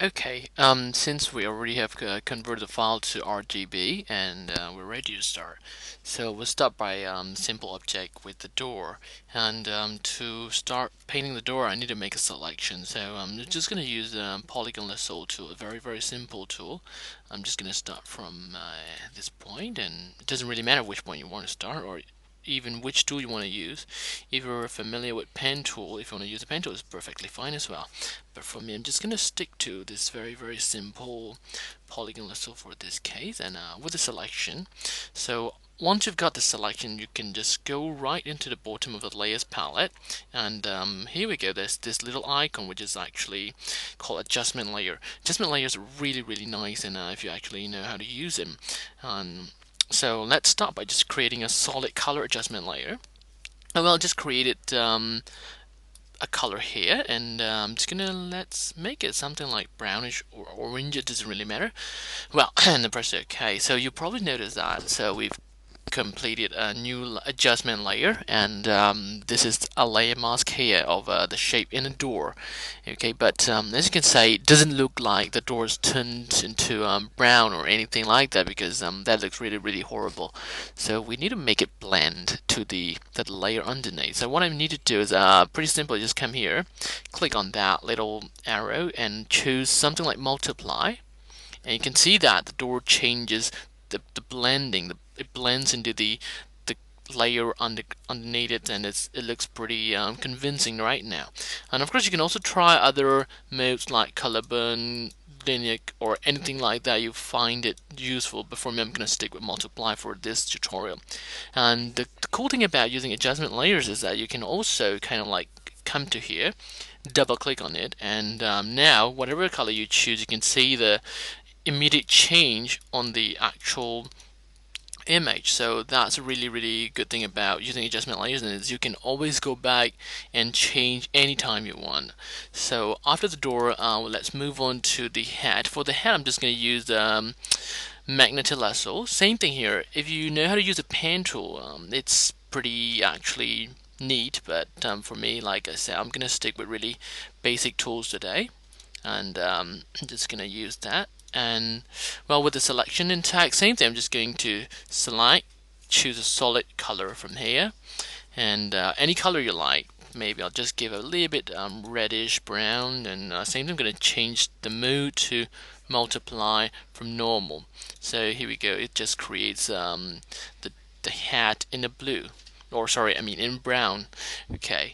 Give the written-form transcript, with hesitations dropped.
Okay, since we already have converted the file to RGB and we're ready to start, so we'll start by simple object with the door. And to start painting the door, I need to make a selection. So I'm just going to use the Polygon Lasso tool, a very simple tool. I'm just going to start from this point, and it doesn't really matter which point you want to start, or even which tool you want to use. If you're familiar with pen tool, if you want to use a pen tool, it's perfectly fine as well. But for me, I'm just gonna stick to this very simple polygon lasso for this case, and with the selection. So once you've got the selection, you can just go right into the bottom of the layers palette, and here we go. There's this little icon which is actually called adjustment layer. Adjustment layers are really nice, and if you actually know how to use them. So let's start by just creating a solid color adjustment layer. And well, just created a color here, and I'm just gonna let's make it something like brownish or orange. It doesn't really matter. Well, and then press OK. So you probably noticed that. So we've completed a new adjustment layer, and this is a layer mask here of the shape in the door. Okay, but as you can see, it doesn't look like the door is turned into brown or anything like that, because that looks really horrible. So we need to make it blend to the layer underneath. So what I need to do is pretty simple. Just come here, click on that little arrow, and choose something like multiply, and you can see that the door changes the blending. It blends into the layer underneath it, and it looks pretty convincing right now. And of course, you can also try other modes like color burn, linear, or anything like that you find it useful. But for me, I'm going to stick with multiply for this tutorial. And the cool thing about using adjustment layers is that you can also kind of like come to here, double click on it, and now whatever color you choose, you can see the immediate change on the actual image. So that's a really good thing about using adjustment layers, and is you can always go back and change anytime you want. So after the door, let's move on to the head. For the head, I'm just going to use magnetic lasso. Same thing here. If you know how to use a pen tool, it's pretty actually neat. But for me, like I said, I'm going to stick with really basic tools today, and I'm just going to use that. And well, with the selection in tag, same thing. I'm just going to select, choose a solid color from here, and any color you like. Maybe I'll just give a little bit reddish brown, and same thing. I'm going to change the mode to multiply from normal. So here we go. It just creates the hat in the blue, or sorry, I mean in brown. Okay.